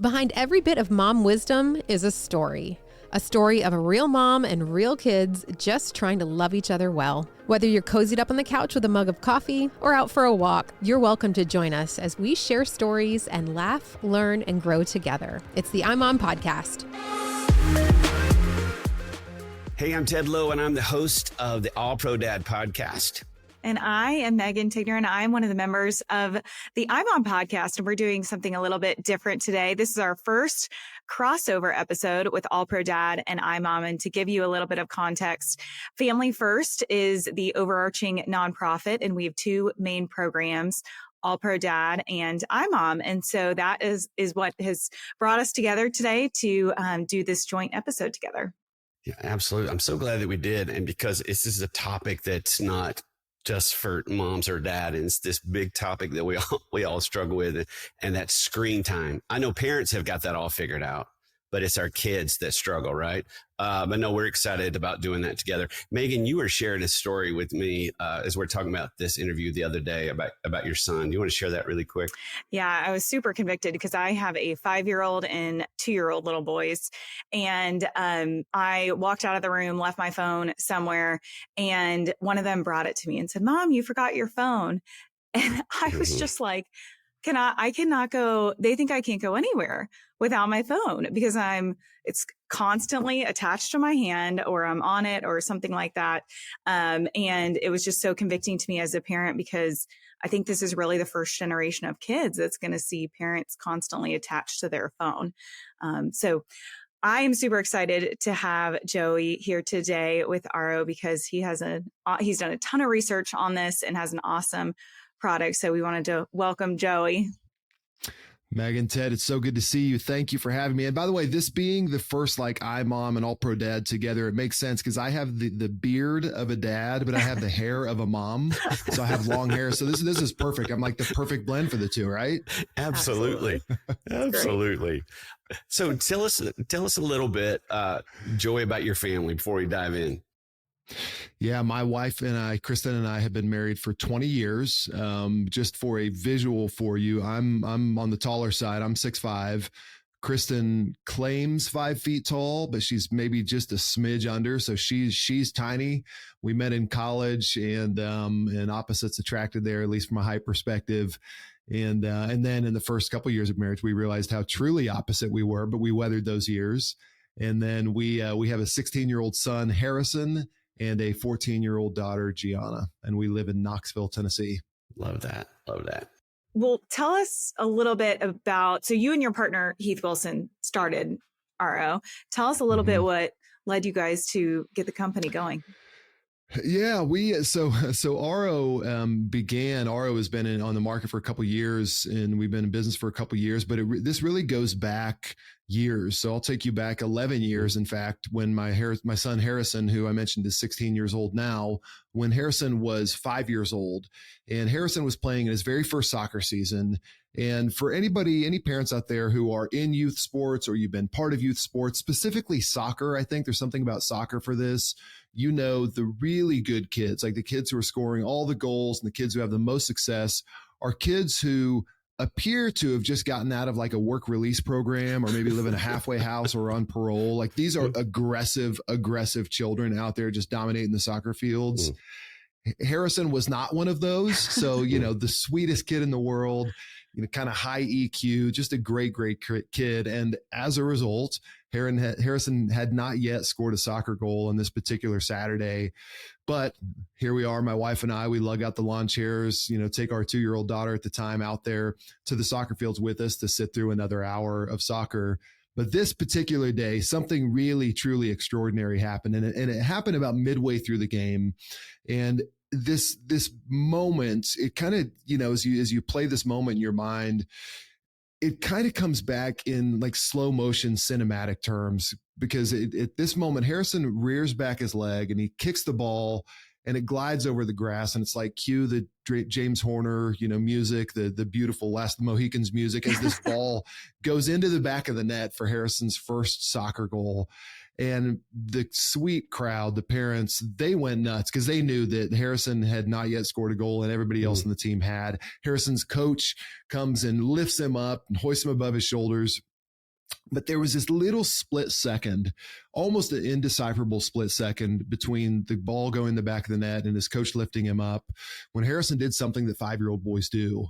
Behind every bit of mom wisdom is a story of a real mom and real kids just trying to love each other well. Whether you're cozied up on the couch with a mug of coffee or out for a walk, you're welcome to join us as we share stories and laugh, learn, and grow together. It's the iMOM podcast. Hey, I'm Ted Lowe, and I'm the host of the All Pro Dad podcast. And I am Megan Tignor, and I'm one of the members of the iMOM podcast, and we're doing something a little bit different today. This is our first crossover episode with All Pro Dad and iMOM. And to give you a little bit of context, Family First is the overarching nonprofit, and we have two main programs, All Pro Dad and iMOM. And so that is what has brought us together today to do this joint episode together. Yeah, absolutely. I'm so glad that we did. And because this is a topic that's not just for moms or dad. And it's this big topic that we all struggle with, and that's screen time. I know parents have got that all figured out, but it's our kids that struggle, right? But no, we're excited about doing that together. Megan, you were sharing a story with me as we're talking about this interview the other day about your son. Do you want to share that really quick? Yeah, I was super convicted because I have a 5-year-old and 2-year-old little boys. And I walked out of the room, left my phone somewhere, and one of them brought it to me and said, "Mom, you forgot your phone." And I was just like, I cannot go. They think I can't go anywhere without my phone because it's constantly attached to my hand, or I'm on it or something like that. And it was just so convicting to me as a parent, because I think this is really the first generation of kids that's going to see parents constantly attached to their phone. So I am super excited to have Joey here today with RO, because he's done a ton of research on this and has an awesome product. So we wanted to welcome Joey. Megan, Ted, it's so good to see you. Thank you for having me. And by the way, this being the first iMOM and All Pro Dad together, it makes sense because I have the beard of a dad, but I have the hair of a mom. So I have long hair. So this is perfect. I'm like the perfect blend for the two, right? Absolutely. Absolutely. So tell us a little bit, Joey, about your family before we dive in. Yeah, my wife and I, Kristen and I, have been married for 20 years. Just for a visual for you, I'm on the taller side. I'm 6'5". Kristen claims 5 feet tall, but she's maybe just a smidge under. So she's tiny. We met in college, and opposites attracted there, at least from a height perspective. And then in the first couple of years of marriage, we realized how truly opposite we were, but we weathered those years. And then we have a 16-year-old son, Harrison, and a 14-year-old daughter, Gianna, and we live in Knoxville, Tennessee. Love that. Well, tell us a little bit about, so you and your partner, Heath Wilson, started RO. Tell us a little bit what led you guys to get the company going. Yeah, so RO RO has been on the market for a couple of years, and we've been in business for a couple of years, but this really goes back years. So I'll take you back 11 years. In fact, when my son Harrison, who I mentioned is 16 years old now, when Harrison was 5 years old, and Harrison was playing in his very first soccer season. And for any parents out there who are in youth sports, or you've been part of youth sports, specifically soccer, I think there's something about soccer for this. You know, the really good kids, like the kids who are scoring all the goals and the kids who have the most success, are kids who appear to have just gotten out of like a work release program, or maybe live in a halfway house or on parole. Like these are aggressive children out there just dominating the soccer fields. Harrison was not one of those. So, the sweetest kid in the world, kind of high EQ, just a great kid. And as a result, Harrison had not yet scored a soccer goal on this particular Saturday. But here we are, my wife and I, we lug out the lawn chairs, take our 2-year-old daughter at the time out there to the soccer fields with us to sit through another hour of soccer. But this particular day, something really, truly extraordinary happened. And it happened about midway through the game. And this moment, it kind of, as you play this moment in your mind, it kind of comes back in like slow motion cinematic terms, because at this moment, Harrison rears back his leg and he kicks the ball and it glides over the grass, and it's like cue the James Horner, music, the beautiful Last of the Mohicans music, as this ball goes into the back of the net for Harrison's first soccer goal. And the sweet crowd, the parents, they went nuts because they knew that Harrison had not yet scored a goal and everybody else on the team had. Harrison's coach comes and lifts him up and hoists him above his shoulders. But there was this little split second, almost an indecipherable split second between the ball going in the back of the net and his coach lifting him up when Harrison did something that 5-year-old boys do.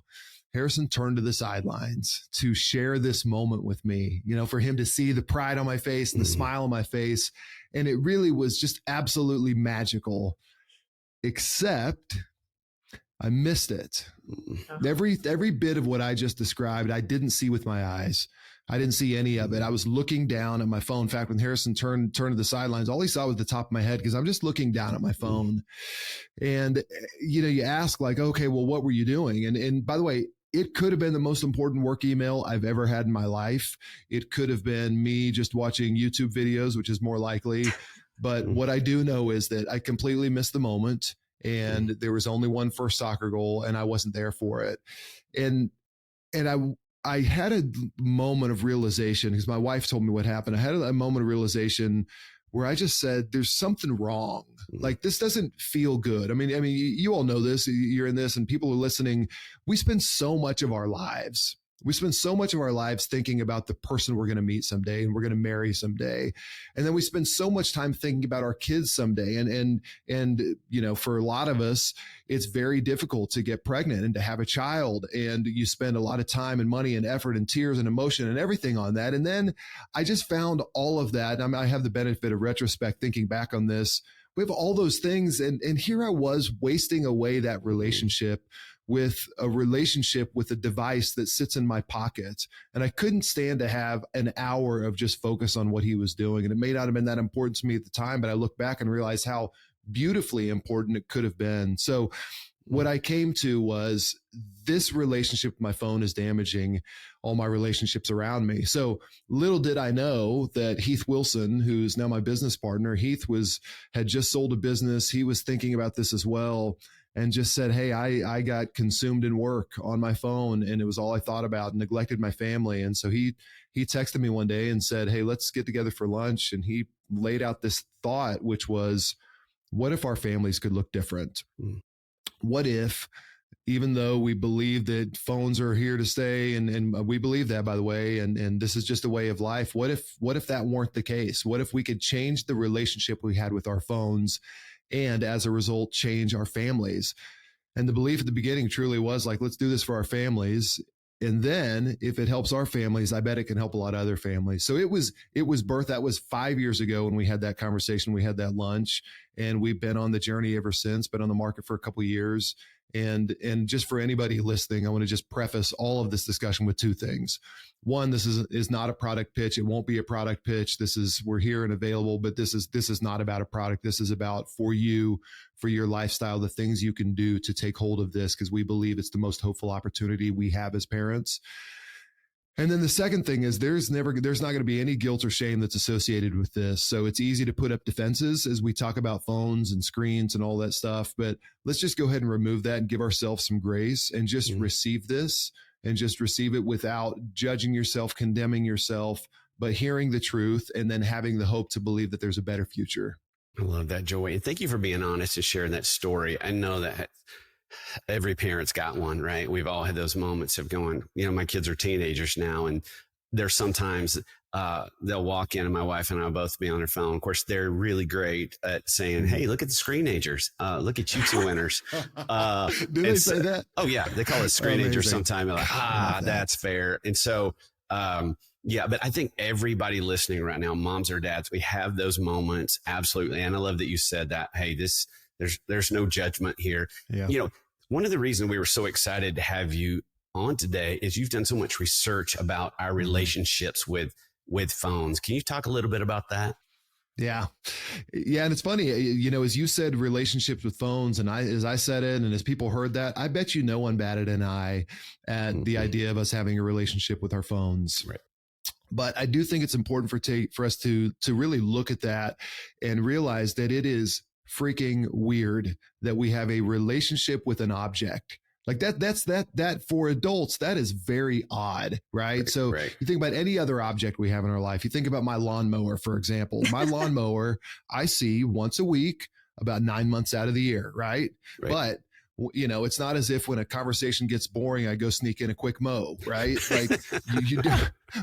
Harrison turned to the sidelines to share this moment with me, for him to see the pride on my face and the smile on my face. And it really was just absolutely magical, except I missed it. Every bit of what I just described, I didn't see with my eyes. I didn't see any of it. I was looking down at my phone. In fact, when Harrison turned to the sidelines, all he saw was the top of my head because I'm just looking down at my phone. And, you ask like, okay, well, what were you doing? And by the way, it could have been the most important work email I've ever had in my life. It could have been me just watching YouTube videos, which is more likely. But what I do know is that I completely missed the moment. And there was only one first soccer goal and I wasn't there for it. And I had a moment of realization because my wife told me what happened. I had a moment of realization where I just said, there's something wrong. Like, this doesn't feel good. I mean, you all know this, you're in this and people are listening. We spend so much of our lives thinking about the person we're going to meet someday and we're going to marry someday. And then we spend so much time thinking about our kids someday. And for a lot of us, it's very difficult to get pregnant and to have a child. And you spend a lot of time and money and effort and tears and emotion and everything on that. And then I just found all of that. I have the benefit of retrospect thinking back on this. We have all those things. And here I was wasting away that relationship with a device that sits in my pocket. And I couldn't stand to have an hour of just focus on what he was doing. And it may not have been that important to me at the time, but I look back and realize how beautifully important it could have been. So what I came to was this relationship with my phone is damaging all my relationships around me. So little did I know that Heath Wilson, who's now my business partner, had just sold a business. He was thinking about this as well. And just said, hey, I got consumed in work on my phone and it was all I thought about and neglected my family. And so he texted me one day and said, hey, let's get together for lunch. And he laid out this thought, which was, what if our families could look different? What if, even though we believe that phones are here to stay, and we believe that, by the way, and this is just a way of life, what if that weren't the case? What if we could change the relationship we had with our phones and as a result, change our families? And the belief at the beginning truly was like, let's do this for our families. And then if it helps our families, I bet it can help a lot of other families. So it was birth. That was 5 years ago when we had that conversation, we had that lunch, and we've been on the journey ever since, been on the market for a couple of years. And just for anybody listening, I want to just preface all of this discussion with two things. One, this is not a product pitch. It won't be a product pitch. We're here and available, but this is not about a product. This is about for you, for your lifestyle, the things you can do to take hold of this, because we believe it's the most hopeful opportunity we have as parents. And then the second thing is there's not going to be any guilt or shame that's associated with this. So it's easy to put up defenses as we talk about phones and screens and all that stuff, but let's just go ahead and remove that and give ourselves some grace and just receive this and just receive it without judging yourself, condemning yourself, but hearing the truth and then having the hope to believe that there's a better future. I love that, Joey. And thank you for being honest and sharing that story. I know that every parent's got one, right? We've all had those moments of going, my kids are teenagers now, and there's sometimes they'll walk in and my wife and I will both be on their phone. Of course, they're really great at saying, hey, look at the screenagers. Look at you two winners. Do they say that? Oh, yeah. They call it screenagers sometimes. Like, that's fair. And so, but I think everybody listening right now, moms or dads, we have those moments. Absolutely. And I love that you said that, hey, there's no judgment here. Yeah. One of the reasons we were so excited to have you on today is you've done so much research about our relationships with phones. Can you talk a little bit about that? Yeah. And it's funny, as you said, relationships with phones, and as I said it, and as people heard that, I bet you no one batted an eye at the idea of us having a relationship with our phones. Right. But I do think it's important for us to really look at that and realize that it is freaking weird that we have a relationship with an object like that. That for adults, that is very odd, right? So you think about any other object we have in our life. You think about my lawnmower, for example. My lawnmower, I see once a week, about 9 months out of the year, right? But You know, it's not as if when a conversation gets boring, I go sneak in a quick mo, right? Like you do.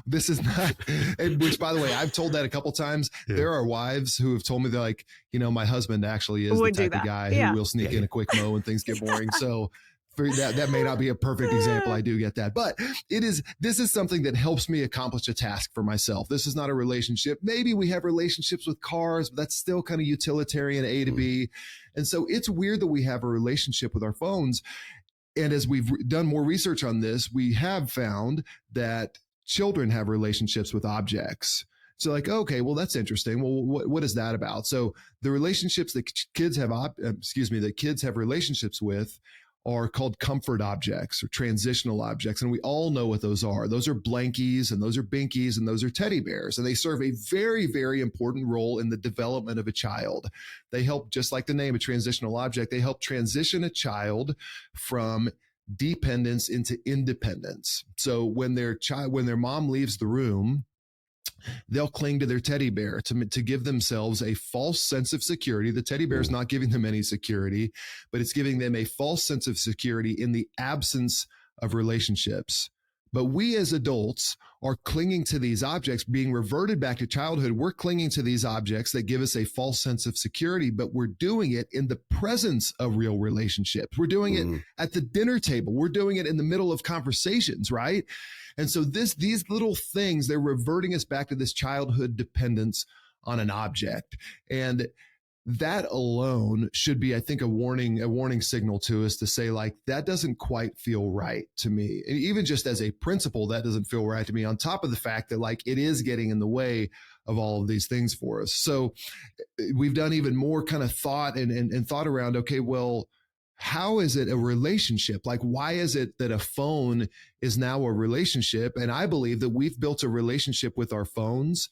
This is not, which by the way, I've told that a couple times. Yeah. There are wives who have told me, they're like, you know, my husband actually is the type of guy who will sneak in a quick mo when things get boring. So that may not be a perfect example. I do get that, but this is something that helps me accomplish a task for myself. This is not a relationship. Maybe we have relationships with cars, but that's still kind of utilitarian, A to B. And so it's weird that we have a relationship with our phones. And as we've done more research on this, we have found that children have relationships with objects. So like, okay, well, that's interesting. Well, what is that about? So the relationships that kids have, that kids have relationships with are called comfort objects or transitional objects. And we all know what those are. Those are blankies and those are binkies and those are teddy bears. And they serve a very, very important role in the development of a child. They help, just like the name, a transitional object, they help transition a child from dependence into independence. So when their mom leaves the room, they'll cling to their teddy bear to give themselves a false sense of security. The teddy bear is not giving them any security, but it's giving them a false sense of security in the absence of relationships. But we as adults are clinging to these objects, being reverted back to childhood. We're clinging to these objects that give us a false sense of security, but we're doing it in the presence of real relationships. We're doing it at the dinner table. We're doing it in the middle of conversations, right? And so these little things, they're reverting us back to this childhood dependence on an object. And that alone should be, I think, a warning signal to us to say, like, that doesn't quite feel right to me. And even just as a principle, that doesn't feel right to me, on top of the fact that, like, it is getting in the way of all of these things for us. So we've done even more kind of thought and thought around, okay, well, how is it a relationship? Like, why is it that a phone is now a relationship? And I believe that we've built a relationship with our phones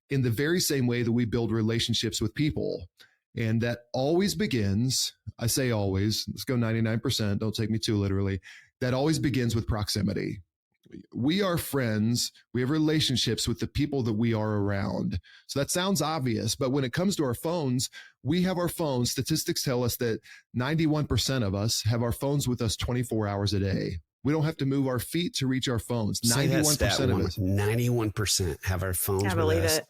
in the very same way that we build relationships with people. And that always begins, I say always, let's go 99%, don't take me too literally. That always begins with proximity. We are friends. We have relationships with the people that we are around. So that sounds obvious, but when it comes to our phones, we have our phones. Statistics tell us that 91% of us have our phones with us 24 hours a day. We don't have to move our feet to reach our phones. 91% of us. 91% have our phones with us. I believe it.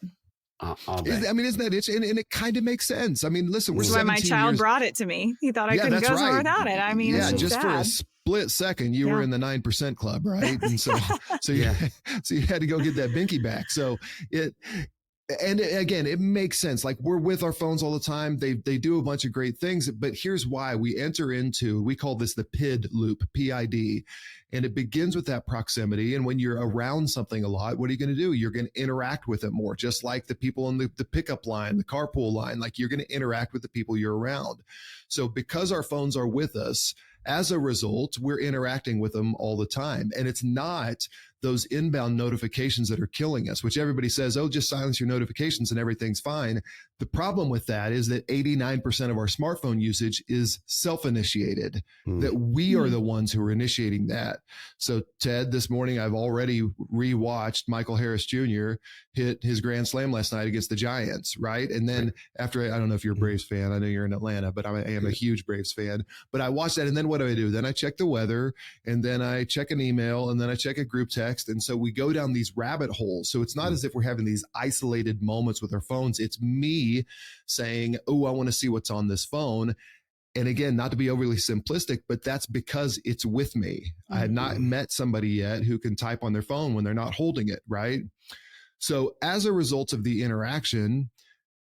I mean, isn't that it? And it kind of makes sense. I mean, listen, we're 17 years. That's why my child years. brought it to me. He thought I couldn't go somewhere without it. I mean, it's just sad. For a split second, you were in the 9% club, right? And so you had to go get that binky back. So and again, it makes sense. Like, we're with our phones all the time. They do a bunch of great things, but here's why we enter into, we call this the PID loop, PID. And it begins with that proximity. And when you're around something a lot, what are you going to do? You're going to interact with it more, just like the people in the pickup line, the carpool line. Like, you're going to interact with the people you're around. So because our phones are with us, as a result, we're interacting with them all the time. And it's not those inbound notifications that are killing us, which everybody says, oh, just silence your notifications and everything's fine. The problem with that is that 89% of our smartphone usage is self-initiated, that we are the ones who are initiating that. So Ted, this morning, I've already rewatched Michael Harris Jr. hit his grand slam last night against the Giants, right? And then after, I don't know if you're a Braves fan, I know you're in Atlanta, but I am a huge Braves fan, but I watched that. And then what do? Then I check the weather, and then I check an email, and then I check a group text. And so we go down these rabbit holes. So it's not as if we're having these isolated moments with our phones. It's me saying, oh, I want to see what's on this phone. And again, not to be overly simplistic, but that's because it's with me. I had not met somebody yet who can type on their phone when they're not holding it, right? So as a result of the interaction,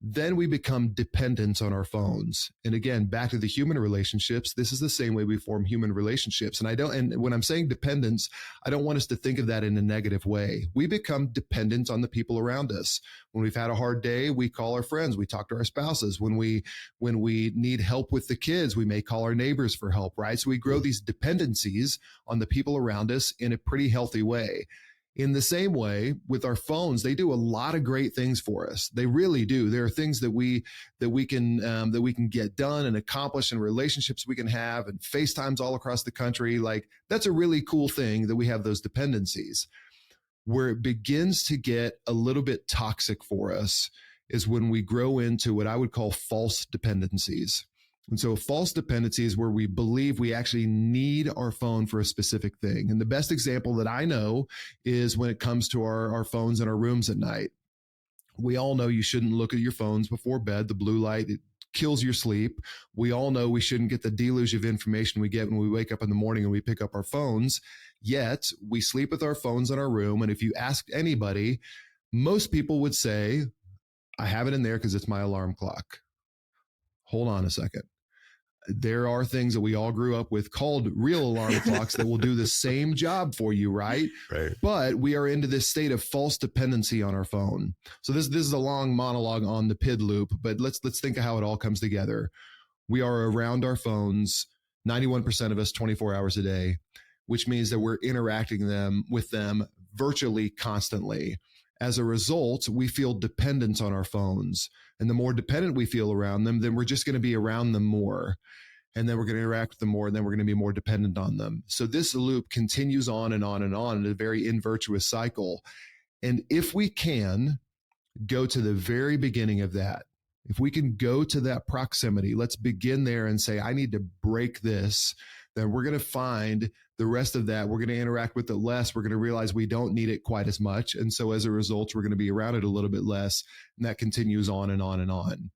then we become dependent on our phones. And again, back to the human relationships, this is the same way we form human relationships. And when I'm saying dependence, I don't want us to think of that in a negative way. We become dependent on the people around us. When we've had a hard day, we call our friends, we talk to our spouses. When we need help with the kids, we may call our neighbors for help, right? So we grow these dependencies on the people around us in a pretty healthy way. In the same way, with our phones, they do a lot of great things for us. They really do. There are things that we can get done and accomplish, and relationships we can have, and FaceTimes all across the country. Like, that's a really cool thing that we have those dependencies. Where it begins to get a little bit toxic for us is when we grow into what I would call false dependencies. And so false dependency is where we believe we actually need our phone for a specific thing. And the best example that I know is when it comes to our phones in our rooms at night. We all know you shouldn't look at your phones before bed. The blue light, it kills your sleep. We all know we shouldn't get the deluge of information we get when we wake up in the morning and we pick up our phones. Yet we sleep with our phones in our room. And if you asked anybody, most people would say, I have it in there because it's my alarm clock. Hold on a second. There are things that we all grew up with called real alarm clocks that will do the same job for you, right? Right. But we are into this state of false dependency on our phone. So this is a long monologue on the PID loop, but let's think of how it all comes together. We are around our phones, 91% of us 24 hours a day, which means that we're interacting with them virtually constantly. As a result, we feel dependence on our phones. And the more dependent we feel around them, then we're just going to be around them more. And then we're going to interact with them more, and then we're going to be more dependent on them. So this loop continues on and on and on in a very invirtuous cycle. And if we can go to the very beginning of that, if we can go to that proximity, let's begin there and say, I need to break this, then we're going to find the rest of that. We're going to interact with it less. We're going to realize we don't need it quite as much. And so as a result, we're going to be around it a little bit less. And that continues on and on and on.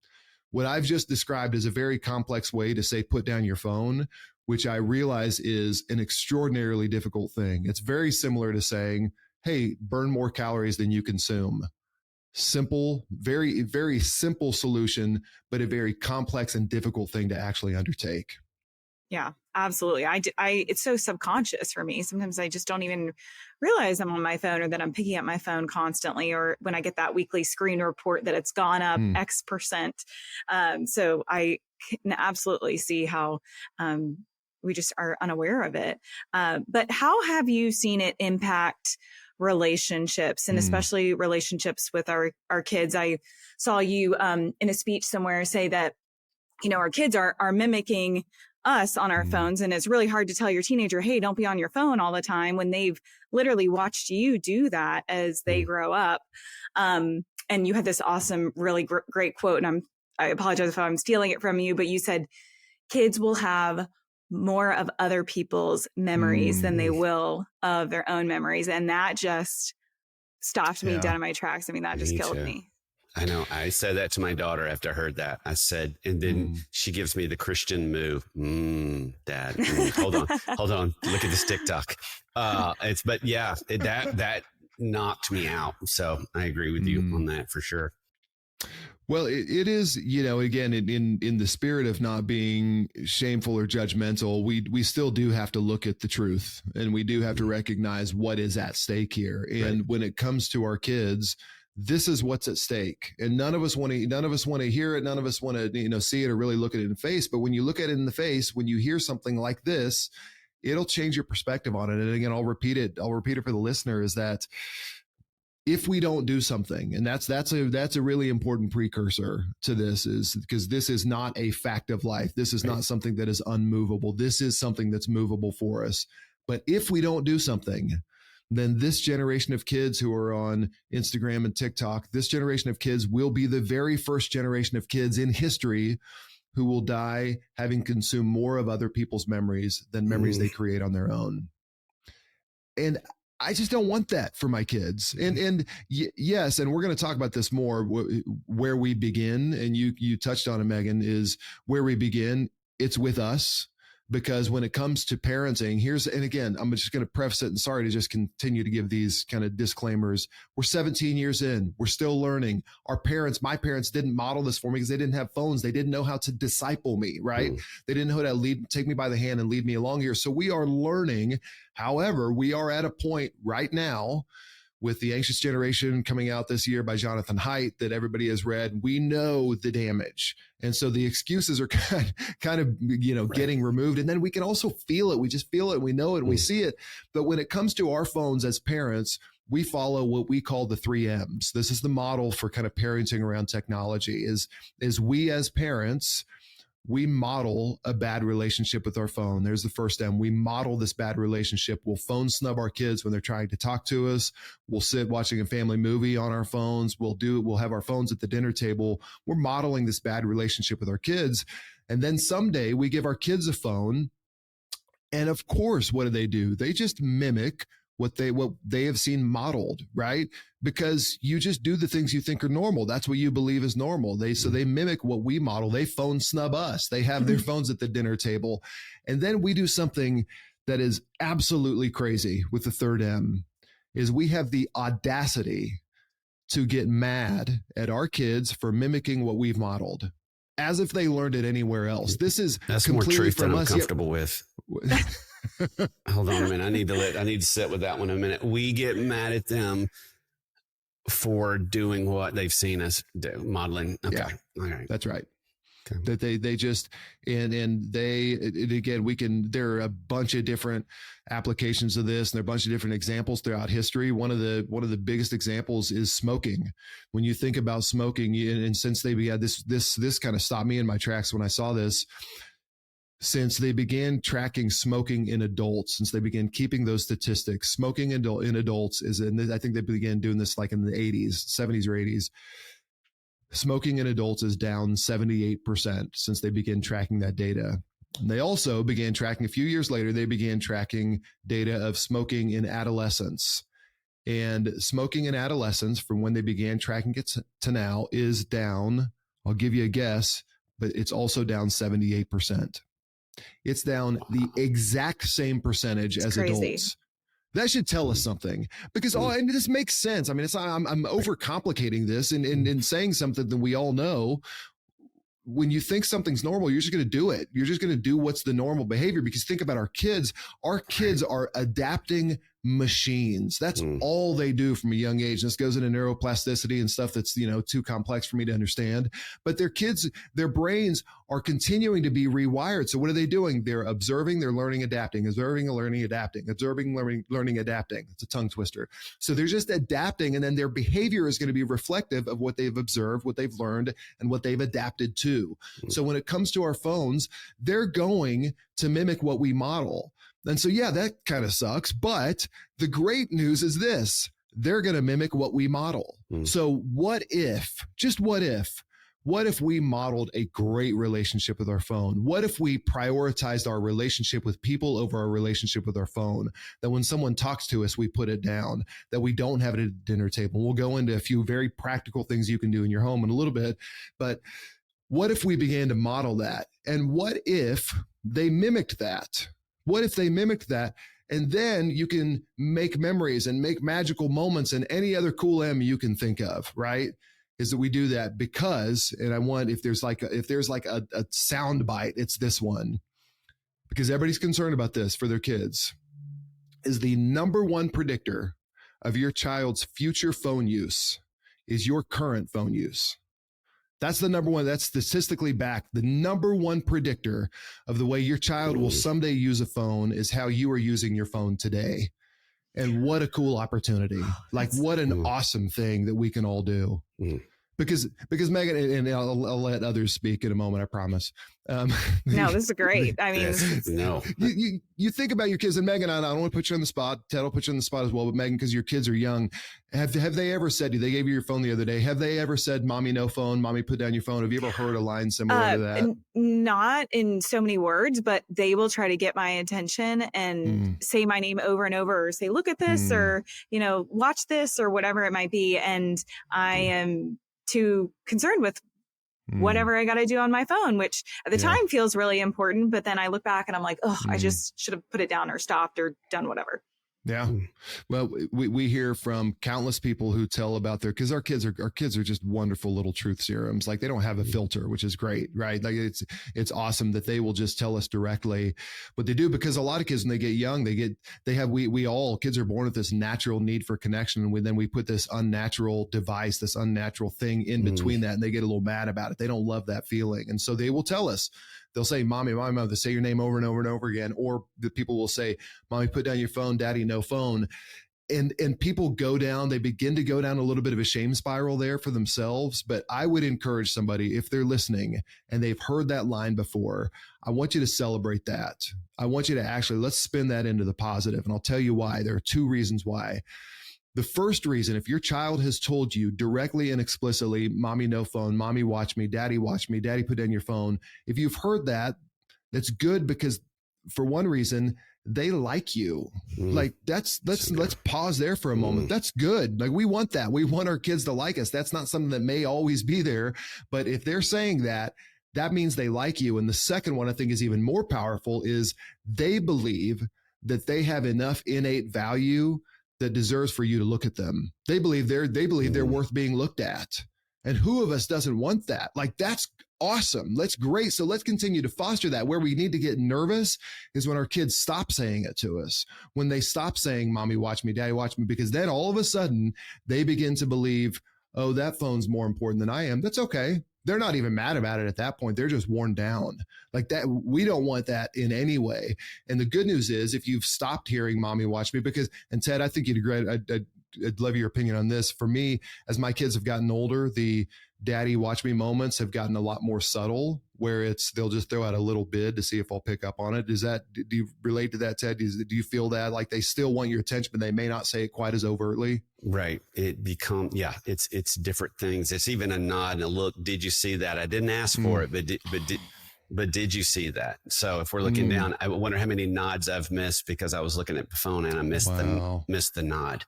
What I've just described is a very complex way to say, put down your phone, which I realize is an extraordinarily difficult thing. It's very similar to saying, hey, burn more calories than you consume. Simple, very, very simple solution, but a very complex and difficult thing to actually undertake. Yeah, absolutely. It's so subconscious for me. Sometimes I just don't even realize I'm on my phone or that I'm picking up my phone constantly, or when I get that weekly screen report that it's gone up X percent. So I can absolutely see how we just are unaware of it. But how have you seen it impact relationships, and especially relationships with our kids? I saw you in a speech somewhere say that, our kids are mimicking us on our phones. And it's really hard to tell your teenager, hey, don't be on your phone all the time, when they've literally watched you do that as they grow up. And you had this awesome, really great quote, and I apologize if I'm stealing it from you, but you said, kids will have more of other people's memories than they will of their own memories. And that just stopped me dead in my tracks. I mean, that just killed me. I know. I said that to my daughter after I heard that. I said, and then she gives me the Christian move. Dad, hold on. Look at this TikTok. That knocked me out. So I agree with you on that for sure. Well, it is, again, in the spirit of not being shameful or judgmental, we still do have to look at the truth, and we do have to recognize what is at stake here. And when it comes to our kids, this is what's at stake, and none of us want to hear it. None of us want to, see it or really look at it in the face. But when you look at it in the face, when you hear something like this, it'll change your perspective on it. And again, I'll repeat it for the listener, is that if we don't do something, and that's a really important precursor to this, is because this is not a fact of life. This is not something that is unmovable. This is something that's movable for us. But if we don't do something, then this generation of kids who are on Instagram and TikTok, this generation of kids will be the very first generation of kids in history who will die having consumed more of other people's memories than memories they create on their own. And I just don't want that for my kids. Yes, and we're going to talk about this more, where we begin. And you touched on it, Megan, is where we begin. It's with us. Because when it comes to parenting, and again, I'm just going to preface it, and sorry to just continue to give these kind of disclaimers. We're 17 years in. We're still learning. My parents didn't model this for me because they didn't have phones. They didn't know how to disciple me, right? They didn't know how to take me by the hand and lead me along here. So we are learning. However, we are at a point right now with The Anxious Generation coming out this year by Jonathan Haidt that everybody has read. We know the damage. And so the excuses are kind of getting removed. And then we can also feel it. We just feel it. We know it. And we see it. But when it comes to our phones as parents, we follow what we call the 3 M's. This is the model for kind of parenting around technology, is we as parents we model a bad relationship with our phone. There's the first M. We model this bad relationship. We'll phone snub our kids when they're trying to talk to us. We'll sit watching a family movie on our phones. We'll have our phones at the dinner table. We're modeling this bad relationship with our kids. And then someday we give our kids a phone. And of course, what do? They just mimic what they have seen modeled, right? Because you just do the things you think are normal. That's what you believe is normal. So they mimic what we model. They phone snub us. They have their phones at the dinner table. And then we do something that is absolutely crazy with the third M, is we have the audacity to get mad at our kids for mimicking what we've modeled, as if they learned it anywhere else. That's more truth than I'm comfortable with. Hold on a minute. I need to sit with that one a minute. We get mad at them for doing what they've seen us do, modeling. Okay. Yeah, all right. That's right. Okay. That they just, again, there are a bunch of different applications of this, and there are a bunch of different examples throughout history. One of the biggest examples is smoking. When you think about smoking, and since they began this kind of stopped me in my tracks when I saw this. Since they began tracking smoking in adults, since they began keeping those statistics, smoking in adults I think they began doing this like in the 70s or 80s. Smoking in adults is down 78% since they began tracking that data. And they also began tracking, a few years later, they began tracking data of smoking in adolescence. And smoking in adolescence, from when they began tracking it to now, is down, I'll give you a guess, but it's also down 78%. It's down the exact same percentage as adults. That should tell us something, because and this makes sense. I mean, I'm overcomplicating this and saying something that we all know. When you think something's normal, you're just going to do it. You're just going to do what's the normal behavior, because think about our kids. Our kids are adapting machines. That's all they do from a young age. This goes into neuroplasticity and stuff that's, too complex for me to understand. But their brains are continuing to be rewired. So what are they doing? They're observing, they're learning, adapting, observing, learning, adapting, observing, learning, adapting. It's a tongue twister. So they're just adapting, and then their behavior is going to be reflective of what they've observed, what they've learned, and what they've adapted to. So when it comes to our phones, they're going to mimic what we model. And so, yeah, that kind of sucks. But the great news is this: they're going to mimic what we model. So what if we modeled a great relationship with our phone? What if we prioritized our relationship with people over our relationship with our phone? That when someone talks to us, we put it down, that we don't have it at the dinner table. We'll go into a few very practical things you can do in your home in a little bit. But what if we began to model that? And what if they mimicked that? What if they mimicked that? And then you can make memories and make magical moments and any other cool M you can think of, right? Is that we do that because, and I want, if there's like a sound bite, it's this one, because everybody's concerned about this for their kids, is the number one predictor of your child's future phone use is your current phone use. That's the number one. That's statistically backed. The number one predictor of the way your child will someday use a phone is how you are using your phone today. And what a cool opportunity. Like, what an awesome thing that we can all do. Because Megan, and I'll let others speak in a moment, I promise. No, this is great. I mean, no. You think about your kids, and Megan, I don't want to put you on the spot. Ted will put you on the spot as well, but Megan, because your kids are young, have they ever said to you, they gave you your phone the other day, have they ever said, "Mommy, no phone, Mommy, put down your phone"? Have you ever heard a line similar to that? Not in so many words, but they will try to get my attention and say my name over and over, or say, "Look at this," or, "Watch this," or whatever it might be. And I am too concerned with whatever I got to do on my phone, which at the time feels really important. But then I look back and I'm like, I just should have put it down or stopped or done whatever. Yeah. Well, we hear from countless people who tell about because our kids are just wonderful little truth serums. Like, they don't have a filter, which is great, right? Like, it's awesome that they will just tell us directly what they do, because a lot of kids, when they get young, kids are born with this natural need for connection. And then we put this unnatural device, this unnatural thing in between that, and they get a little mad about it. They don't love that feeling. And so they will tell us, they'll say, "Mommy, Mommy, Mommy," they say your name over and over and over again. Or the people will say, "Mommy, put down your phone, Daddy, no phone." and people they begin to go down a little bit of a shame spiral there for themselves. But I would encourage somebody, if they're listening and they've heard that line before, I want you to celebrate that. I want you to actually, let's spin that into the positive. And I'll tell you why. There are two reasons why. The first reason, if your child has told you directly and explicitly, mommy, no phone, mommy, watch me, daddy, put down your phone. If you've heard that, that's good, because for one reason, they like you. Like let's pause there for a moment. That's good. Like we want that. We want our kids to like us. That's not something that may always be there, but if they're saying that, that means they like you. And the second one I think is even more powerful is they believe that they have enough innate value that deserves for you to look at them. They believe they're worth being looked at. And who of us doesn't want that? Like, that's awesome. That's great. So let's continue to foster that. Where we need to get nervous is when our kids stop saying it to us, when they stop saying, mommy, watch me, daddy, watch me, because then all of a sudden they begin to believe, oh, that phone's more important than I am. That's okay. They're not even mad about it at that point. They're just worn down like that. We don't want that in any way. And the good news is, if you've stopped hearing mommy, watch me, and Ted, I think you'd agree. I'd love your opinion on this. For me, as my kids have gotten older, the daddy watch me moments have gotten a lot more subtle, where they'll just throw out a little bid to see if I'll pick up on it. Do you relate to that, Ted? Do you feel that like they still want your attention, but they may not say it quite as overtly? Right. It's different things. It's even a nod and a look. Did you see that? I didn't ask for it, but did you see that? So if we're looking down, I wonder how many nods I've missed because I was looking at the phone and I missed the nod.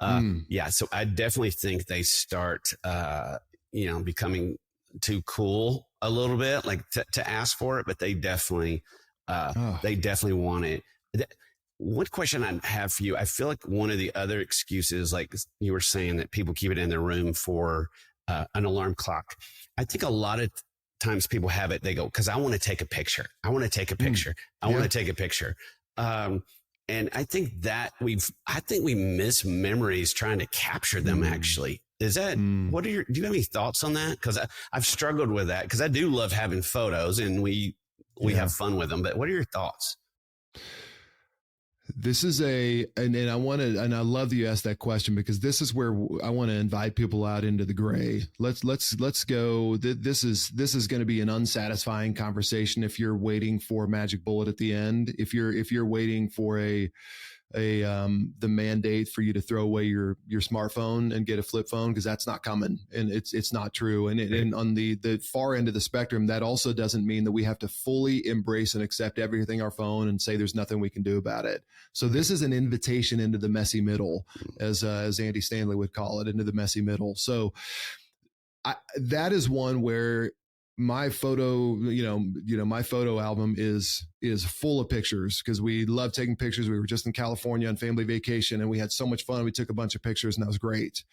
So I definitely think they start, becoming too cool a little bit, like to ask for it, but they definitely want it. One question I have for you, I feel like one of the other excuses, like you were saying, that people keep it in their room for an alarm clock. I think a lot of times people have it, they go, because I want to take a picture. I want to take a picture. And I think that we miss memories trying to capture them actually. Is that, do you have any thoughts on that? Cause I've struggled with that, cause I do love having photos and we have fun with them, but what are your thoughts? This is and I love that you asked that question, because this is where I want to invite people out into the gray. Let's go. This is going to be an unsatisfying conversation if you're waiting for a magic bullet at the end. If you're waiting for the mandate for you to throw away your smartphone and get a flip phone, because that's not coming, and it's not true. And on the far end of the spectrum, that also doesn't mean that we have to fully embrace and accept everything our phone and say there's nothing we can do about it. So this is an invitation into the messy middle, as Andy Stanley would call it, into the messy middle. So that is one where my photo, my photo album is full of pictures, because we love taking pictures. We were just in California on family vacation and we had so much fun. We took a bunch of pictures and that was great.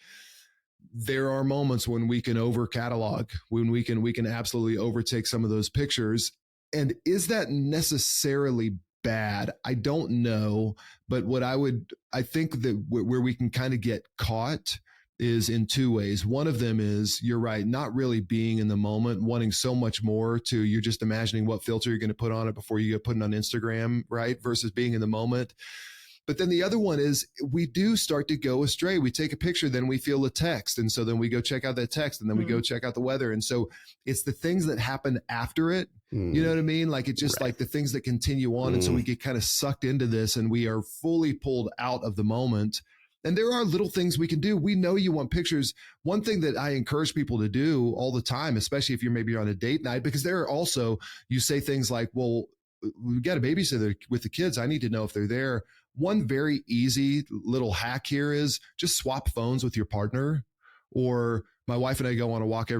There are moments when we can over catalog, when we can absolutely overtake some of those pictures. And is that necessarily bad? I don't know. But I think that where we can kind of get caught is in two ways. One of them is, you're right, not really being in the moment, wanting so much more to, you're just imagining what filter you're going to put on it before you get put it on Instagram, right? Versus being in the moment. But then the other one is, we do start to go astray. We take a picture, then we feel the text. And so then we go check out that text, and then we go check out the weather. And so it's the things that happen after it. You know what I mean? Like, it's just like the things that continue on. And so we get kind of sucked into this and we are fully pulled out of the moment. And there are little things we can do. We know you want pictures. One thing that I encourage people to do all the time, especially if you're maybe on a date night, because there are also, you say things like, well, we've got a babysitter with the kids. I need to know if they're there. One very easy little hack here is just swap phones with your partner. Or my wife and I go on a walk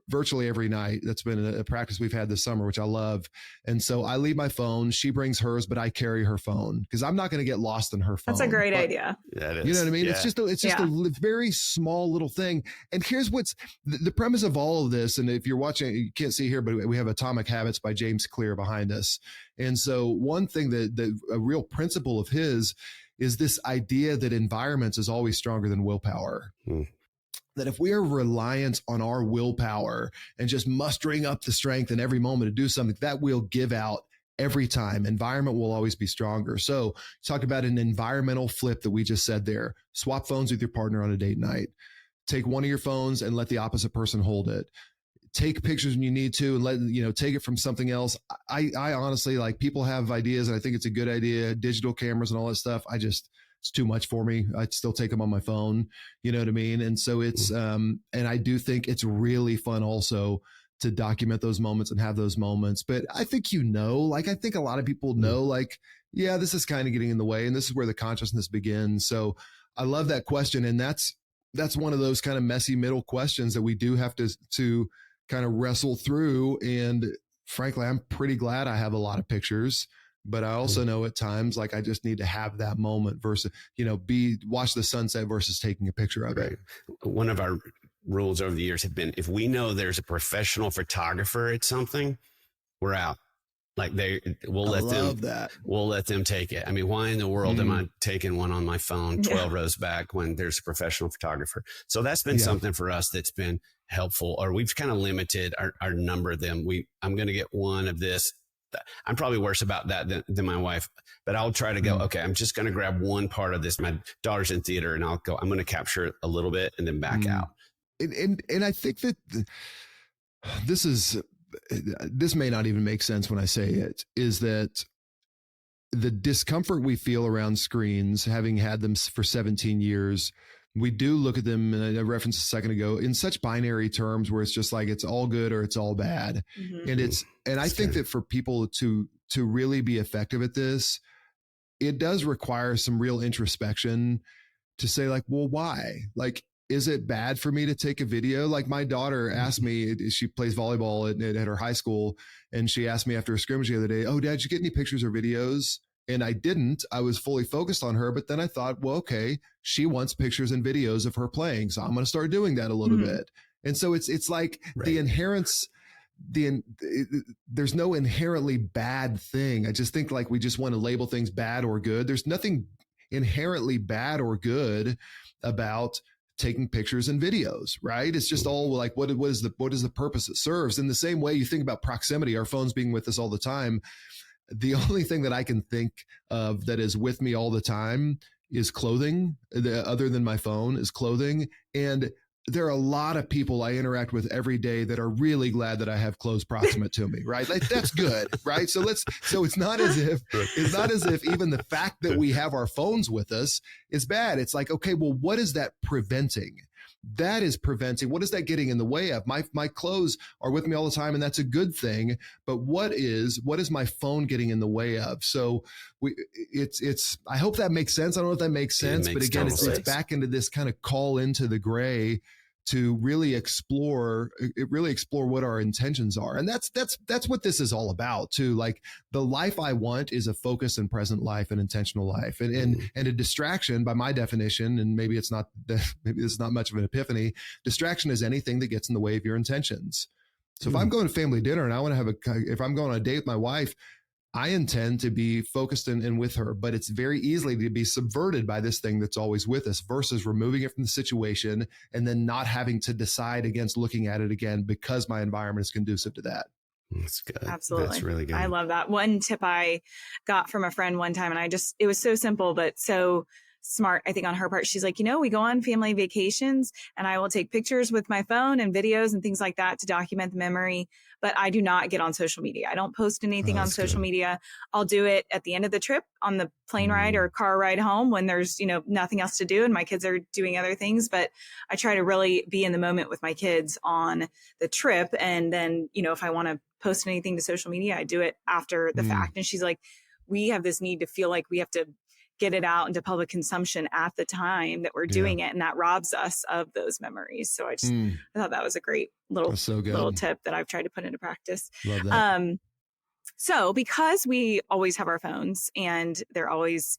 virtually every night. That's been a practice we've had this summer, which I love. And so I leave my phone. She brings hers, but I carry her phone because I'm not going to get lost in her phone. That's a great idea. Yeah, it is. You know what I mean? Yeah. It's just a very small little thing. And here's what's the premise of all of this. And if you're watching, you can't see here, but we have Atomic Habits by James Clear behind us. And so one thing that a real principle of his is this idea that environments is always stronger than willpower. That if we are reliant on our willpower and just mustering up the strength in every moment to do something, that will give out every time. Environment will always be stronger. So talk about an environmental flip that we just said there. Swap phones with your partner on a date night. Take one of your phones and let the opposite person hold it. Take pictures when you need to and take it from something else. I honestly, like, people have ideas and I think it's a good idea. Digital cameras and all that stuff. It's too much for me. I still take them on my phone. You know what I mean? And so it's, and I do think it's really fun also to document those moments and have those moments. But I think, I think a lot of people know, like, yeah, this is kind of getting in the way, and this is where the consciousness begins. So I love that question. And that's one of those kind of messy middle questions that we do have to kind of wrestle through. And frankly, I'm pretty glad I have a lot of pictures, but I also know at times, like, I just need to have that moment versus, watch the sunset versus taking a picture of it. One of our rules over the years have been, if we know there's a professional photographer at something, we're out. Like, we'll let them take it. I mean, why in the world am I taking one on my phone 12 rows back when there's a professional photographer? So that's been something for us that's been helpful, or we've kind of limited our number of them. I'm going to get one of this. I'm probably worse about that than my wife, but I'll try to go, okay, I'm just going to grab one part of this. My daughter's in theater and I'm going to capture it a little bit and then back out. And I think that this may not even make sense when I say it, is that the discomfort we feel around screens, having had them for 17 years, we do look at them, and I referenced a second ago, in such binary terms where it's just like, it's all good or it's all bad. And I think that for people to really be effective at this, it does require some real introspection to say, like, well, why? Like, is it bad for me to take a video? Like, my daughter asked me, she plays volleyball at her high school, and she asked me after a scrimmage the other day, oh, Dad, did you get any pictures or videos? And I didn't. I was fully focused on her. But then I thought, well, okay, she wants pictures and videos of her playing, so I'm going to start doing that a little bit. And so it's like the inherence, there's no inherently bad thing. I just think, like, we just want to label things bad or good. There's nothing inherently bad or good about taking pictures and videos, right? It's just all like, what is the purpose it serves? In the same way, you think about proximity, our phones being with us all the time. The only thing that I can think of that is with me all the time is clothing. Other than my phone is clothing. And there are a lot of people I interact with every day that are really glad that I have clothes proximate to me, right? Like, that's good, right? So it's not as if even the fact that we have our phones with us is bad. It's like, okay, well, what is that preventing? That is preventing. What is that getting in the way of? My clothes are with me all the time, and that's a good thing. But what is my phone getting in the way of? So I hope that makes sense. I don't know if that makes sense, but again, it's back into this kind of call into the gray to really explore what our intentions are. And that's what this is all about too. Like, the life I want is a focused and present life, an intentional life, and a distraction, by my definition, and maybe it's not much of an epiphany. Distraction is anything that gets in the way of your intentions. So if I'm going to family dinner and I want to if I'm going on a date with my wife, I intend to be focused and with her, but it's very easily to be subverted by this thing that's always with us versus removing it from the situation and then not having to decide against looking at it again because my environment is conducive to that. That's good. Absolutely. That's really good. I love that. One tip I got from a friend one time, and it was so simple, but so smart, I think, on her part. She's like, we go on family vacations and I will take pictures with my phone and videos and things like that to document the memory, but I do not get on social media. I don't post anything on social media. I'll do it at the end of the trip on the plane ride or car ride home when there's, nothing else to do and my kids are doing other things. But I try to really be in the moment with my kids on the trip. And then, if I want to post anything to social media, I do it after the fact. And she's like, we have this need to feel like we have to get it out into public consumption at the time that we're doing it. And that robs us of those memories. So I thought that was a great little tip that I've tried to put into practice. Love that. So because we always have our phones and they're always,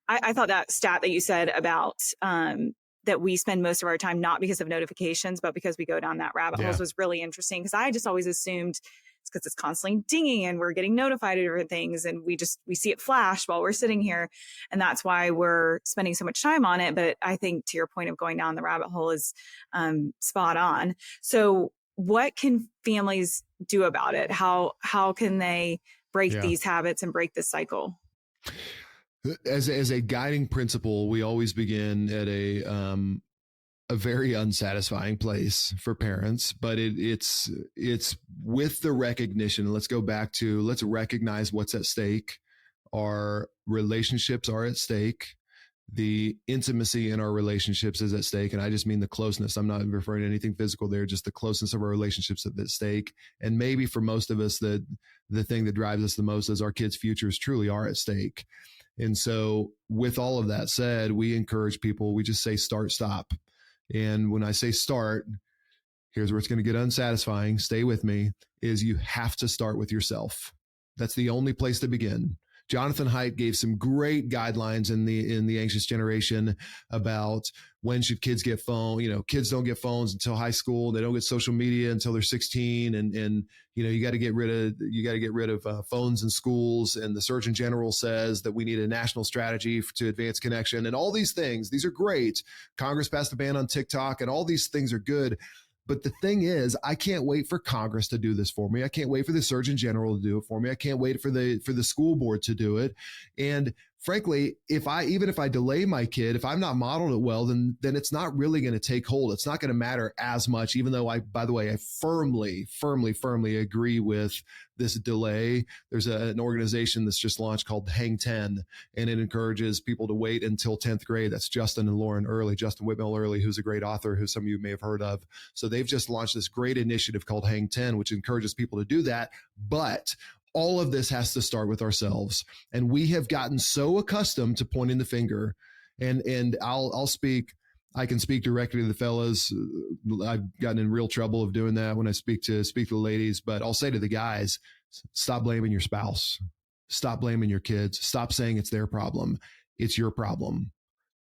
I thought that stat that you said about, that we spend most of our time, not because of notifications, but because we go down that rabbit hole was really interesting. Cause I just always assumed it's because it's constantly dinging and we're getting notified of different things. And we see it flash while we're sitting here. And that's why we're spending so much time on it. But I think to your point of going down the rabbit hole is spot on. So what can families do about it? How can they break Yeah. these habits and break this cycle. As a guiding principle, we always begin at a very unsatisfying place for parents, but it's with the recognition. Let's go back to, let's recognize what's at stake. Our relationships are at stake. The intimacy in our relationships is at stake. And I just mean the closeness. I'm not referring to anything physical there, just the closeness of our relationships at stake. And maybe for most of us, the thing that drives us the most is our kids' futures truly are at stake. And so with all of that said, we encourage people, we just say start, stop. And when I say start, here's where it's going to get unsatisfying. Stay with me, is you have to start with yourself. That's the only place to begin. Jonathan Haidt gave some great guidelines in the anxious generation about when should kids get phone. Kids don't get phones until high school. They don't get social media until they're 16. And you got to get rid of phones in schools. And the Surgeon General says that we need a national strategy to advance connection and all these things. These are great. Congress passed a ban on TikTok and all these things are good. But the thing is, I can't wait for Congress to do this for me. I can't wait for the Surgeon General to do it for me. I can't wait for the school board to do it. And frankly, even if I delay my kid, if I'm not modeled it well, then it's not really going to take hold. It's not going to matter as much, even though I firmly agree with this delay. There's an organization that's just launched called Hang 10, and it encourages people to wait until 10th grade. That's Justin Whitmell Early, who's a great author who some of you may have heard of. So they've just launched this great initiative called Hang 10, which encourages people to do that. But all of this has to start with ourselves. And we have gotten so accustomed to pointing the finger. And I can speak directly to the fellas. I've gotten in real trouble of doing that when I speak to the ladies, but I'll say to the guys, stop blaming your spouse. Stop blaming your kids. Stop saying it's their problem. It's your problem.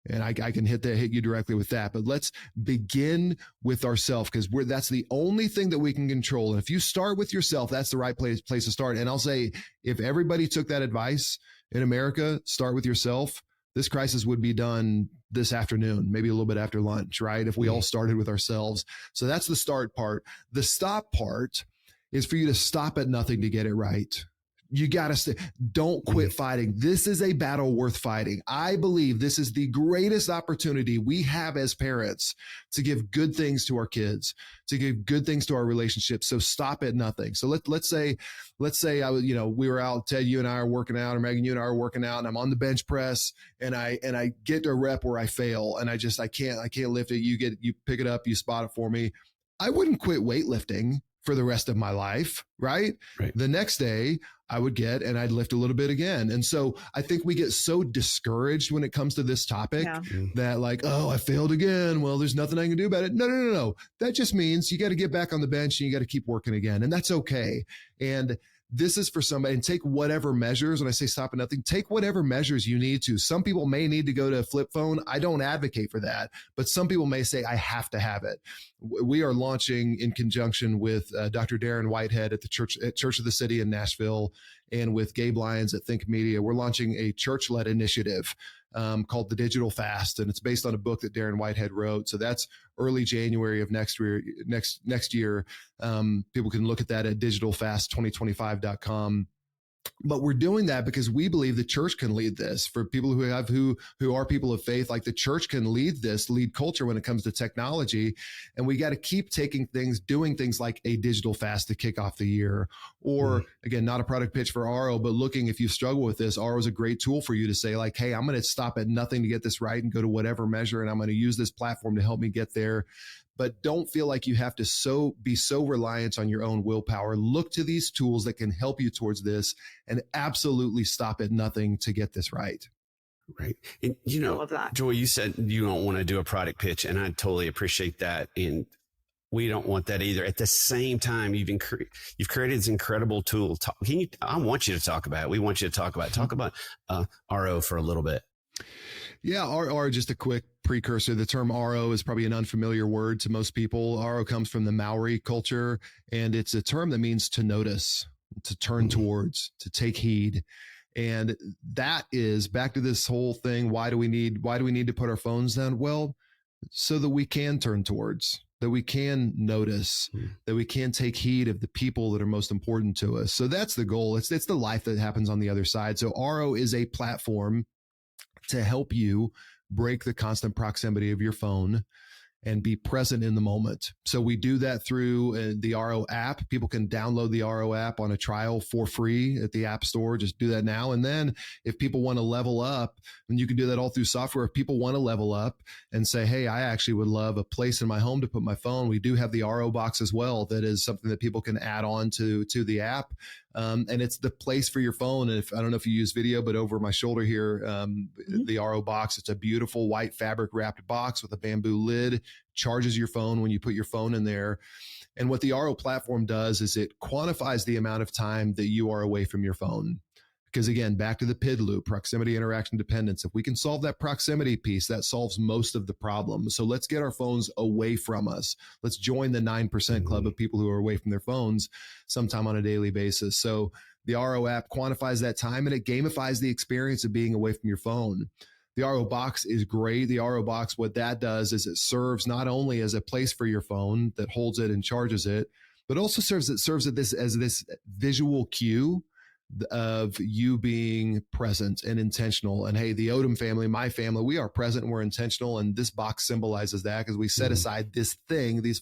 And I can hit you directly with that. But let's begin with ourselves, because that's the only thing that we can control. And if you start with yourself, that's the right place to start. And I'll say, if everybody took that advice in America, start with yourself, this crisis would be done this afternoon, maybe a little bit after lunch, right? If we all started with ourselves. So that's the start part. The stop part is for you to stop at nothing to get it right. You got to stay. Don't quit fighting. This is a battle worth fighting. I believe this is the greatest opportunity we have as parents to give good things to our kids, to give good things to our relationships. So stop at nothing. So let's say we were out, Ted, you and I are working out, or Megan, you and I are working out, and I'm on the bench press and I get to a rep where I fail and I can't lift it. You pick it up, you spot it for me. I wouldn't quit weightlifting for the rest of my life, right? The next day I would and I'd lift a little bit again. And so I think we get so discouraged when it comes to this topic that I failed again. Well, there's nothing I can do about it. No. That just means you got to get back on the bench and you got to keep working again. And that's okay. And this is for somebody, and take whatever measures. When I say stop at nothing, take whatever measures you need to. Some people may need to go to a flip phone. I don't advocate for that, but some people may say, I have to have it. We are launching in conjunction with Dr. Darren Whitehead at Church of the City in Nashville, and with Gabe Lyons at Think Media. We're launching a church-led initiative called The Digital Fast, and it's based on a book that Darren Whitehead wrote. So that's early January of next year. People can look at that at digitalfast2025.com. But we're doing that because we believe the church can lead this. For people who are people of faith, like the church can lead culture when it comes to technology. And we got to keep doing things like a digital fast to kick off the year. Or again, not a product pitch for RO, but if you struggle with this, RO is a great tool for you to say hey, I'm going to stop at nothing to get this right and go to whatever measure. And I'm going to use this platform to help me get there. But don't feel like you have to be so reliant on your own willpower. Look to these tools that can help you towards this, and absolutely stop at nothing to get this right. Right. And, I love that. Joy, you said you don't want to do a product pitch, and I totally appreciate that. And we don't want that either. At the same time, you've created this incredible tool. I want you to talk about it. We want you to talk about RO for a little bit. Yeah, RO, just a quick precursor. The term RO is probably an unfamiliar word to most people. RO comes from the Maori culture, and it's a term that means to notice, to turn towards, to take heed. And that is back to this whole thing. Why do we need to put our phones down? Well, so that we can turn towards, that we can notice, that we can take heed of the people that are most important to us. So that's the goal. It's the life that happens on the other side. So RO is a platform to help you break the constant proximity of your phone and be present in the moment. So we do that through the RO app. People can download the RO app on a trial for free at the App Store. Just do that now. And then if people want to level up, and you can do that all through software. If people want to level up and say, hey, I actually would love a place in my home to put my phone, we do have the RO box as well. That is something that people can add on to the app. And it's the place for your phone. And I don't know if you use video, but over my shoulder here, the RO box, it's a beautiful white fabric wrapped box with a bamboo lid, charges your phone when you put your phone in there. And what the RO platform does is it quantifies the amount of time that you are away from your phone. Because again, back to the PID loop, proximity, interaction, dependence. If we can solve that proximity piece, that solves most of the problem. So let's get our phones away from us. Let's join the 9% club of people who are away from their phones sometime on a daily basis. So the RO app quantifies that time and it gamifies the experience of being away from your phone. The RO box is great. The RO box, what that does is it serves not only as a place for your phone that holds it and charges it, but also serves as this visual cue of you being present and intentional. And hey, the Odom family, my family, we are present and we're intentional. And this box symbolizes that because we set aside this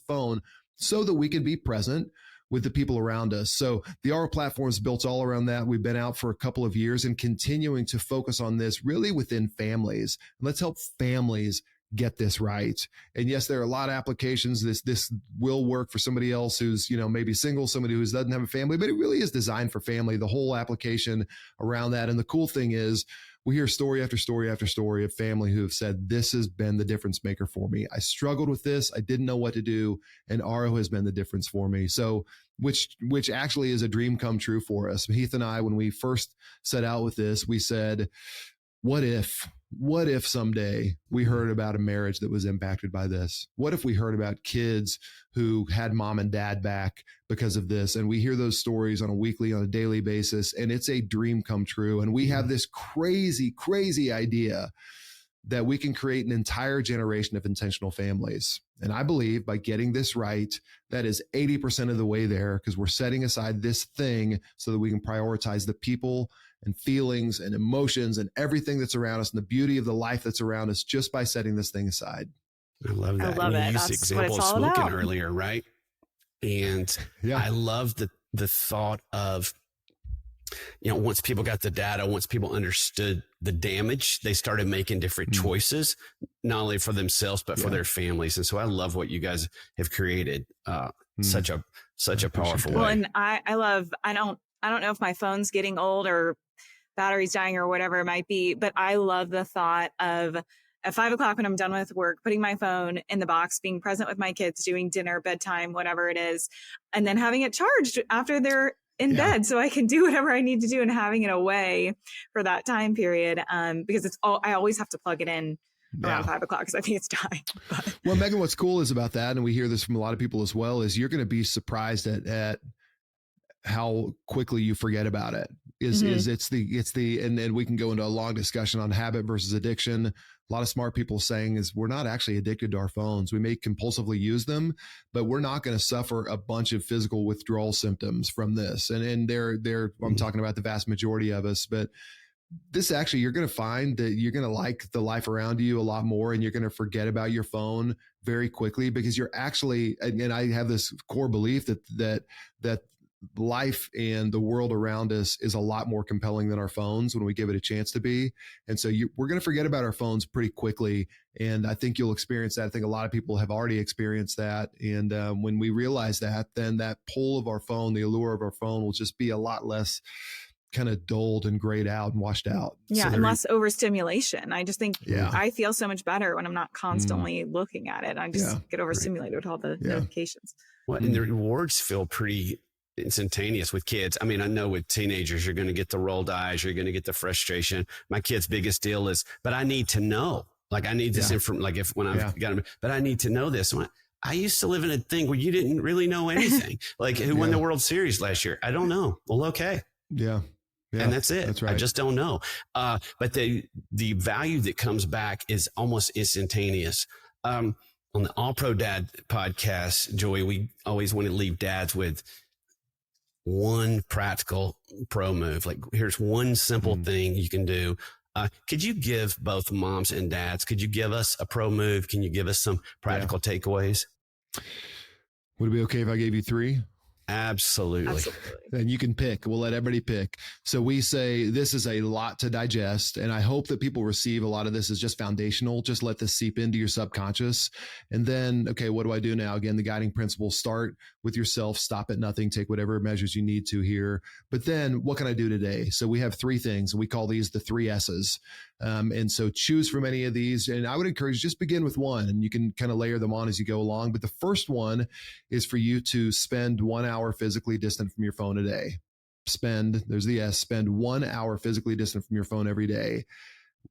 phone, so that we can be present with the people around us. So the RO platform is built all around that. We've been out for a couple of years and continuing to focus on this really within families. Let's help families get this right. And yes, there are a lot of applications. This will work for somebody else who's, maybe single, somebody who doesn't have a family, but it really is designed for family, the whole application around that. And the cool thing is we hear story after story after story of family who have said, this has been the difference maker for me. I struggled with this. I didn't know what to do. And RO has been the difference for me. So, which actually is a dream come true for us. Heath and I, when we first set out with this, we said, what if someday we heard about a marriage that was impacted by this? What if we heard about kids who had mom and dad back because of this? And we hear those stories on a daily basis, and it's a dream come true. And we have this crazy, crazy idea that we can create an entire generation of intentional families. And I believe by getting this right, that is 80% of the way there, because we're setting aside this thing so that we can prioritize the people and feelings and emotions and everything that's around us and the beauty of the life that's around us just by setting this thing aside. I love that. I love it. You used That's the example of smoking about. earlier, right? And I love the thought of, once people got the data, once people understood the damage, they started making different choices, not only for themselves, but for their families. And so I love what you guys have created. Such a powerful way. Well, and I don't know if my phone's getting old or battery's dying or whatever it might be, but I love the thought of at 5 o'clock when I'm done with work, putting my phone in the box, being present with my kids, doing dinner, bedtime, whatever it is, and then having it charged after they're in bed so I can do whatever I need to do and having it away for that time period. Because I always have to plug it in around 5 o'clock because I think it's dying. Well, Megan, what's cool is about that, and we hear this from a lot of people as well, is you're going to be surprised at how quickly you forget about it. And we can go into a long discussion on habit versus addiction. A lot of smart people saying is we're not actually addicted to our phones. We may compulsively use them, but we're not going to suffer a bunch of physical withdrawal symptoms from this. And I'm talking about the vast majority of us, but this actually, you're going to find that you're going to like the life around you a lot more, and you're going to forget about your phone very quickly because you're actually, and I have this core belief that life and the world around us is a lot more compelling than our phones when we give it a chance to be. And so we're going to forget about our phones pretty quickly. And I think you'll experience that. I think a lot of people have already experienced that. And when we realize that, then that pull of our phone, the allure of our phone will just be a lot less kind of dulled and grayed out and washed out. Yeah. So and less overstimulation. I just think I feel so much better when I'm not constantly looking at it. I just get overstimulated with all the notifications. Well, and the rewards feel pretty instantaneous with kids. I mean, I know with teenagers, you're going to get the rolled eyes, you're going to get the frustration. My kid's biggest deal is, but I need to know, like I need this information, like when I've got them, but I need to know this. I used to live in a thing where you didn't really know anything. Like who won the World Series last year? I don't know. Well, okay. Yeah. And that's it. That's right. I just don't know. But the value that comes back is almost instantaneous. On the All Pro Dad podcast, Joey, we always want to leave dads with one practical pro move. Like, here's one simple thing you can do. Could you give both moms and dads, could you give us a pro move? Can you give us some practical takeaways? Would it be okay if I gave you 3? Absolutely. And you can pick. We'll let everybody pick. So we say this is a lot to digest. And I hope that people receive a lot of this as just foundational. Just let this seep into your subconscious. And then, okay, what do I do now? Again, the guiding principles: start with yourself, stop at nothing, take whatever measures you need to here. But then what can I do today? So we have 3 things. We call these the 3 S's. And so choose from any of these. And I would encourage, just begin with one, and you can kind of layer them on as you go along. But the first one is for you to spend 1 hour physically distant from your phone a day. There's the S, spend 1 hour physically distant from your phone every day,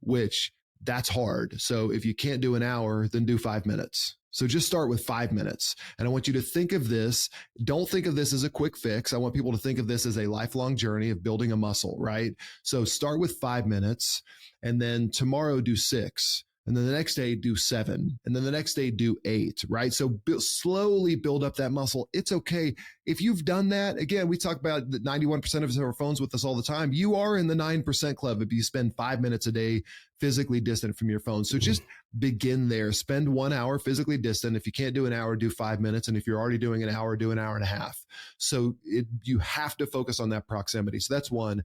which that's hard. So if you can't do an hour, then do 5 minutes. So just start with 5 minutes. And I want you to think of this. Don't think of this as a quick fix. I want people to think of this as a lifelong journey of building a muscle, right? So start with 5 minutes, and then tomorrow do 6. And then the next day do 7. And then the next day do 8, right? So slowly build up that muscle. It's okay. If you've done that, again, we talk about that 91% of us have our phones with us all the time. You are in the 9% club if you spend 5 minutes a day physically distant from your phone. So just begin there. Spend 1 hour physically distant. If you can't do an hour, do 5 minutes. And if you're already doing an hour, do an hour and a half. So you have to focus on that proximity. So that's one.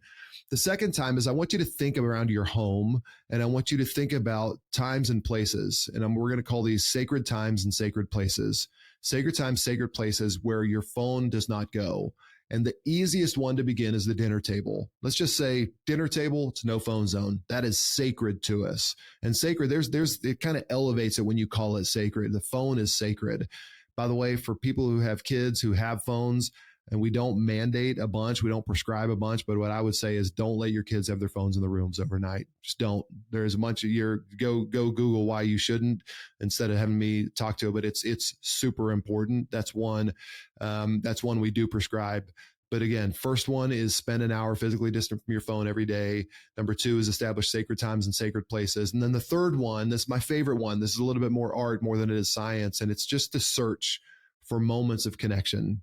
The second time is I want you to think around your home, and I want you to think about times and places. And we're going to call these sacred times and sacred places. Sacred times, sacred places where your phone does not go. And the easiest one to begin is the dinner table. Let's just say dinner table, it's no phone zone. That is sacred to us. And sacred, it kind of elevates it when you call it sacred. The phone is sacred. By the way, for people who have kids who have phones, and we don't mandate a bunch, we don't prescribe a bunch, but what I would say is don't let your kids have their phones in the rooms overnight. Just don't. There's a bunch of go Google why you shouldn't instead of having me talk to it, but it's super important. That's one we do prescribe. But again, first one is spend an hour physically distant from your phone every day. Number 2 is establish sacred times and sacred places. And then the third one, this is my favorite one. This is a little bit more art more than it is science. And it's just to search for moments of connection.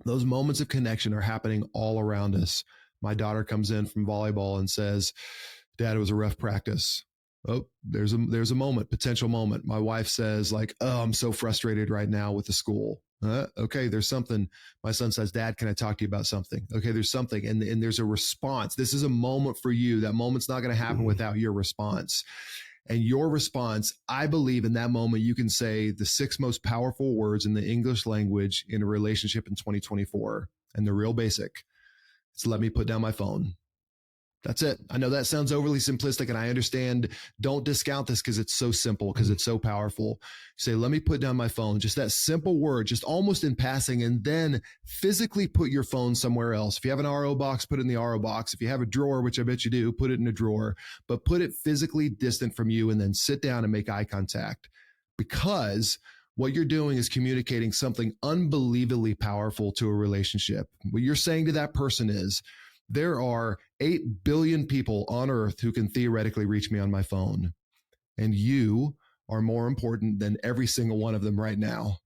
Those moments of connection are happening all around us. My daughter comes in from volleyball and says, "Dad, it was a rough practice." Oh, there's a moment, potential moment. My wife says like, "Oh, I'm so frustrated right now with the school." Okay, there's something. My son says, "Dad, can I talk to you about something?" Okay, there's something. And there's a response. This is a moment for you. That moment's not going to happen without your response. And your response, I believe in that moment, you can say the 6 most powerful words in the English language in a relationship in 2024. And they're real basic. It's let me put down my phone. That's it. I know that sounds overly simplistic, and I understand. Don't discount this because it's so simple, because it's so powerful. Say, let me put down my phone. Just that simple word, just almost in passing, and then physically put your phone somewhere else. If you have an RO box, put it in the RO box. If you have a drawer, which I bet you do, put it in a drawer, but put it physically distant from you, and then sit down and make eye contact. Because what you're doing is communicating something unbelievably powerful to a relationship. What you're saying to that person is, there are 8 billion people on earth who can theoretically reach me on my phone. And you are more important than every single one of them right now.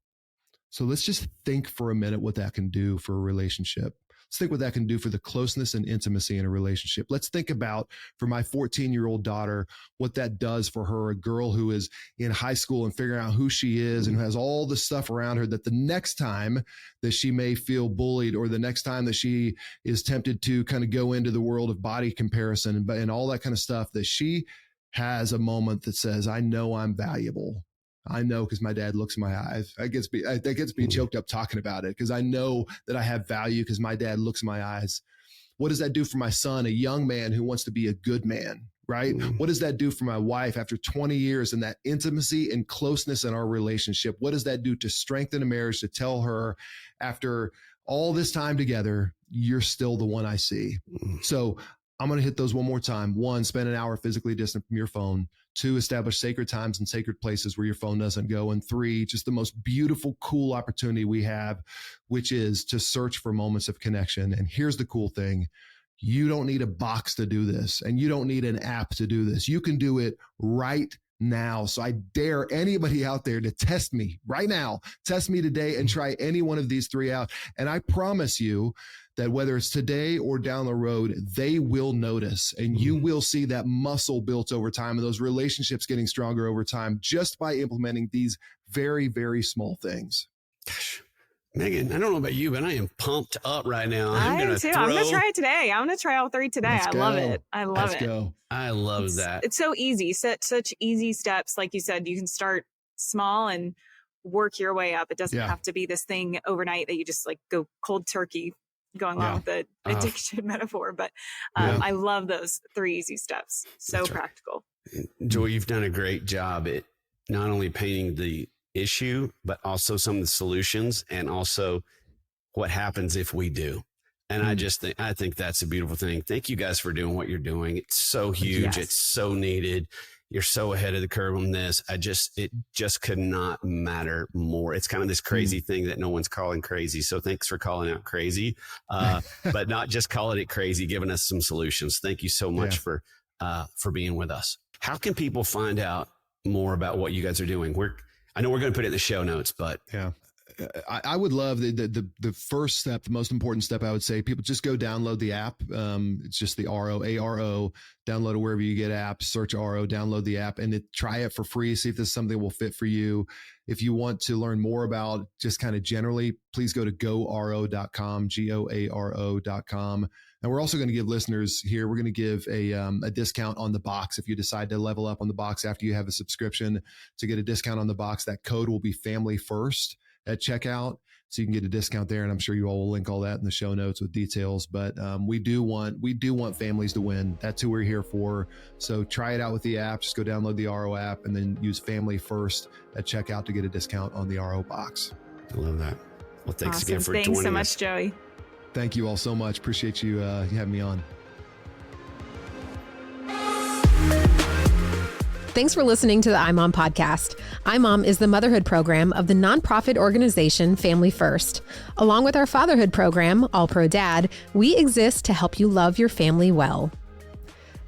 So let's just think for a minute what that can do for a relationship. Let's think what that can do for the closeness and intimacy in a relationship. Let's think about, for my 14-year-old daughter, what that does for her, a girl who is in high school and figuring out who she is and who has all the stuff around her, that the next time that she may feel bullied, or the next time that she is tempted to kind of go into the world of body comparison and all that kind of stuff, that she has a moment that says, I know I'm valuable. I know because my dad looks in my eyes. That gets me choked up talking about it, because I know that I have value because my dad looks in my eyes. What does that do for my son, a young man who wants to be a good man, right? What does that do for my wife after 20 years and that intimacy and closeness in our relationship? What does that do to strengthen a marriage, to tell her after all this time together, you're still the one I see? So I'm going to hit those one more time. 1, spend an hour physically distant from your phone. 2, establish sacred times and sacred places where your phone doesn't go. And 3, just the most beautiful, cool opportunity we have, which is to search for moments of connection. And here's the cool thing. You don't need a box to do this, and you don't need an app to do this. You can do it right now. So I dare anybody out there to test me right now. Test me today and try any one of these 3 out. And I promise you that whether it's today or down the road, they will notice, and you will see that muscle built over time and those relationships getting stronger over time just by implementing these very, very small things. Gosh, Megan, I don't know about you, but I am pumped up right now. I am too. I'm going to try it today. I'm going to try all 3 today. I love it. I love it. Let's go. I love that. It's so easy. Such easy steps. Like you said, you can start small and work your way up. It doesn't have to be this thing overnight that you just like go cold turkey going along with the addiction metaphor. But I love those 3 easy steps. So practical. Joy, you've done a great job at not only painting the issue, but also some of the solutions and also what happens if we do. And I think that's a beautiful thing. Thank you guys for doing what you're doing. It's so huge. Yes. It's so needed. You're so ahead of the curve on this. It just could not matter more. It's kind of this crazy thing that no one's calling crazy. So thanks for calling out crazy, but not just calling it crazy, giving us some solutions. Thank you so much for being with us. How can people find out more about what you guys are doing? I know we're going to put it in the show notes, but I would love the first step, the most important step. I would say people just go download the app. It's just the ARO, download it wherever you get apps, search RO, download the app and try it for free. See if this is something that will fit for you. If you want to learn more about just kind of generally, please go to GoAro.com, GoAro.com. And we're also going to give listeners here, we're going to give a discount on the box. If you decide to level up on the box after you have a subscription, to get a discount on the box, that code will be Family First at checkout. So you can get a discount there. And I'm sure you all will link all that in the show notes with details, but we do want families to win. That's who we're here for. So try it out with the app. Just go download the RO app and then use Family First at checkout to get a discount on the RO box. I love that. Well, thanks again for joining us. Thanks so much, Joey. Thank you all so much. Appreciate you having me on. Thanks for listening to the iMOM podcast. iMOM is the motherhood program of the nonprofit organization Family First. Along with our fatherhood program, All Pro Dad, we exist to help you love your family well.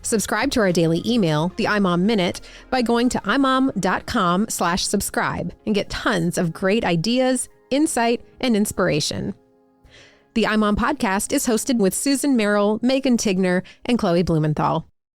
Subscribe to our daily email, the iMOM Minute, by going to imom.com/subscribe and get tons of great ideas, insight, and inspiration. The iMOM podcast is hosted with Susan Merrill, Megan Tignor, and Chloe Blumenthal.